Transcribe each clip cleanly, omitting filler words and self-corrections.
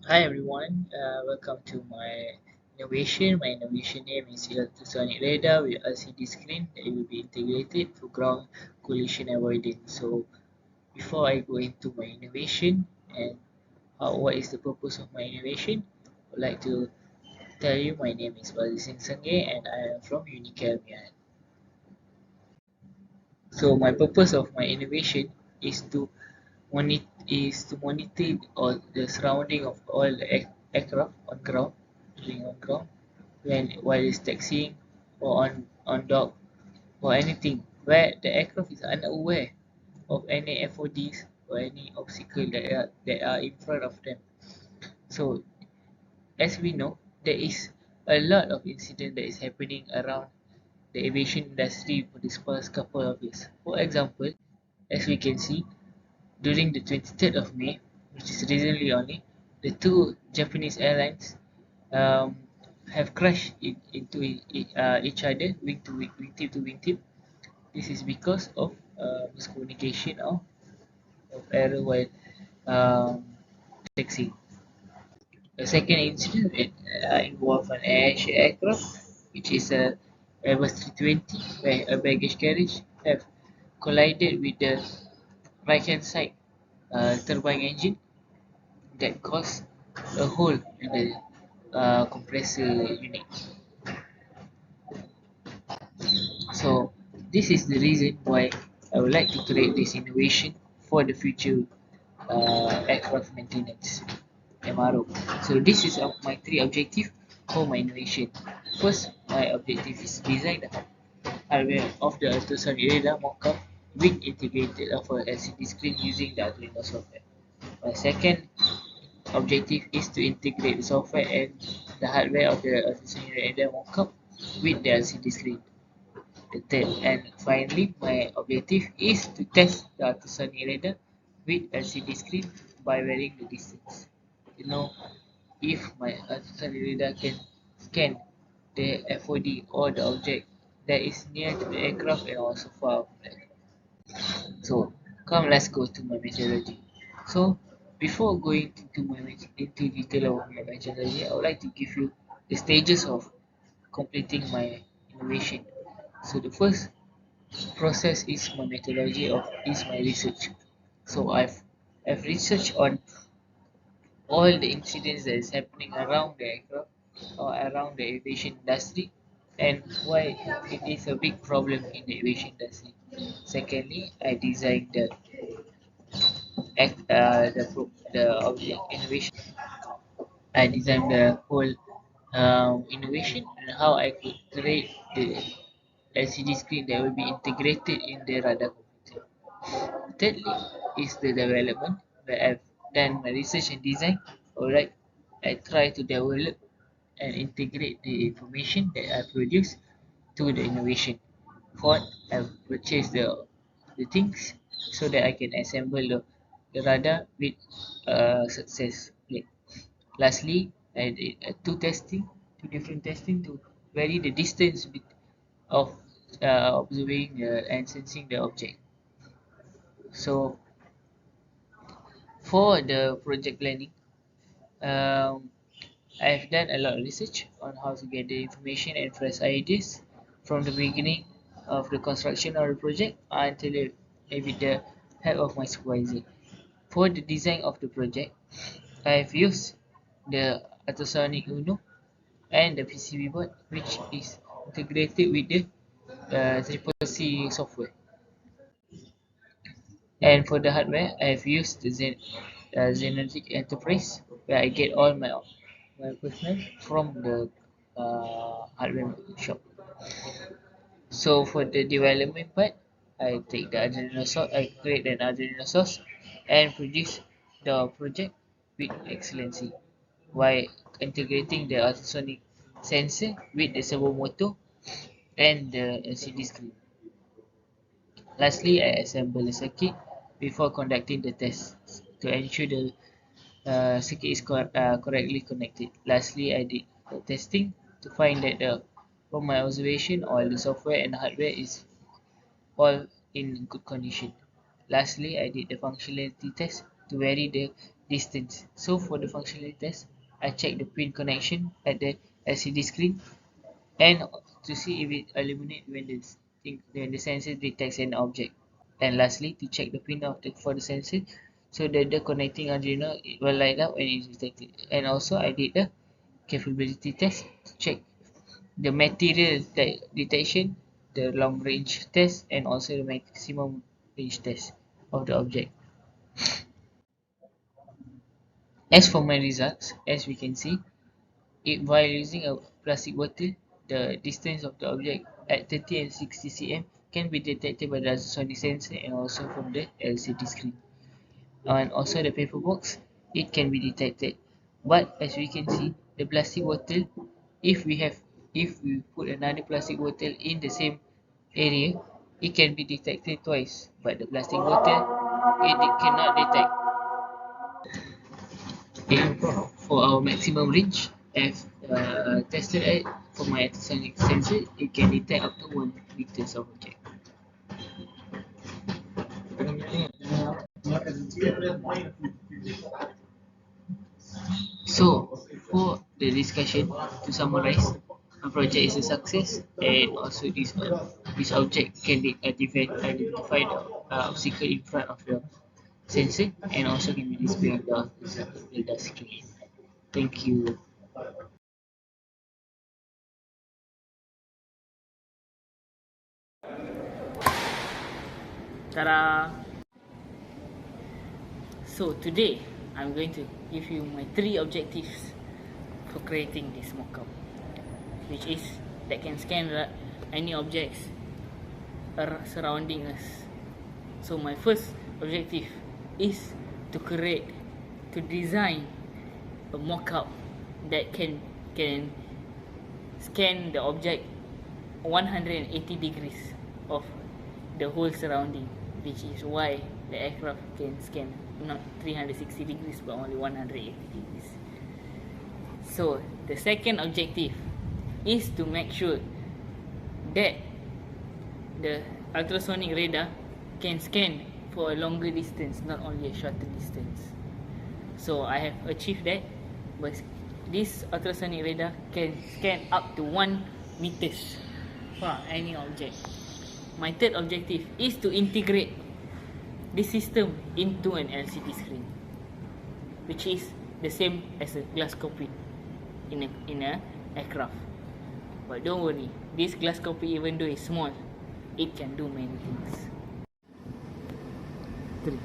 Hi everyone, welcome to my innovation. My innovation name is Ultrasonic Radar with LCD screen that will be integrated for ground collision avoidance. So before I go into my innovation and what is the purpose of my innovation, I would like to tell you my name is Singh Sange and I am from Unicel Mian. So my purpose of my innovation is to monitor all the surrounding of all the aircraft on ground, being on ground, while it's taxiing or on dock or anything where the aircraft is unaware of any FODs or any obstacle that are in front of them. So as we know, there is a lot of incident that is happening around the aviation industry for this past couple of years. For example, as we can see, during the 23rd of May, which is recently only, the two Japanese airlines um, have crashed into each other, wingtip to wingtip. This is because of miscommunication of error while um, taxiing. The second incident involved an Air Asia aircraft, which is a Airbus 320, where a baggage carriage have collided with the right-hand side turbine engine that caused a hole in the compressor unit. So this is the reason why I would like to create this innovation for the future aircraft maintenance MRO. So this is my three objectives for my innovation. First, my objective is design the hardware of the ultrasonic radar mockup with integrated of a LCD screen using the Arduino software. My second objective is to integrate the software and the hardware of the ultrasonic radar mockup with the LCD screen. The third and finally, my objective is to test the ultrasonic radar with LCD screen by varying the distance. You know, if my ultrasonic radar can scan the FOD or the object that is near to the aircraft and also far from the aircraft. So, come let's go to my methodology. So, before going into detail of my methodology, I would like to give you the stages of completing my innovation. So, the first process is my methodology of is my research. So, I've researched on all the incidents that is happening around the aircraft or around the aviation industry and why it is a big problem in the aviation industry. Secondly, I designed the innovation. I designed the whole innovation and how I could create the LCD screen that will be integrated in the radar computer. Thirdly is the development where I've done my research and design. Alright, I try to develop and integrate the information that I produce to the innovation. Fourth, I've purchased the things so that I can assemble the radar with success rate. Lastly, I did two different testing to vary the distance of observing and sensing the object. So for the project planning, um, I've done a lot of research on how to get the information and fresh ideas from the beginning of the construction of the project until with the help of my supervisor. For the design of the project, I've used the ultrasonic UNO and the PCB board, which is integrated with the Triple C software. And for the hardware, I've used the Zenetic Enterprise, where I get all my personnel from the hardware shop. So for the development part, I take the Arduino source, I create an Arduino source and produce the project with excellency while integrating the ultrasonic sensor with the servo motor and the LCD screen. Lastly, I assemble the circuit before conducting the tests to ensure the circuit is correctly connected. Lastly, I did the testing to find that from my observation, all the software and hardware is all in good condition. Lastly, I did the functionality test to vary the distance. So for the functionality test, I check the pin connection at the LCD screen and to see if it illuminates when the sensor detects an object. And lastly, to check the pin for the sensor so that the connecting Arduino will light up when it is detected. And also I did the capability test to check the material detection, the long range test, and also the maximum range test of the object. As for my results, as we can see, while using a plastic bottle, the distance of the object at 30 and 60 cm can be detected by the ultrasonic sensor and also from the LCD screen. And also the paper box, it can be detected. But as we can see, the plastic bottle, if we have if we put another plastic bottle in the same area, it can be detected twice. But the plastic bottle, it cannot detect. And for our maximum range, as tested at for my ultrasonic sensor, it can detect up to 1 meters of object. So, for the discussion, to summarize, a project is a success, and also this object can be identify the obstacle in front of the sensor, and also can be displayed on the screen. Thank you. Ta-da! So today, I'm going to give you my 3 objectives for creating this mockup, which is that can scan any objects surrounding us. So my first objective is to design a mockup that can scan the object 180 degrees of the whole surrounding, which is why the aircraft can scan not 360 degrees but only 180 degrees. So the second objective is to make sure that the ultrasonic radar can scan for a longer distance, not only a shorter distance. So I have achieved that, but this ultrasonic radar can scan up to 1 meters for any object. My third objective is to integrate this system into an LCD screen, which is the same as a glass cockpit in a aircraft. But don't worry, this glass cockpit, even though it's small, it can do many things. 3.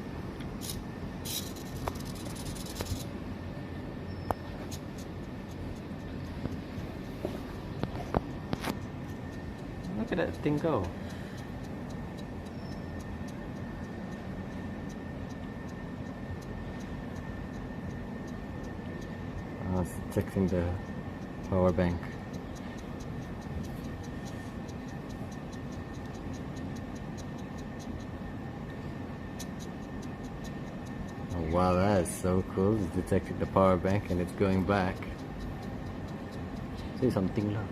Look at that thing go. I was checking the power bank. Oh, wow, that is so cool. It's detected the power bank and it's going back. Say something lah.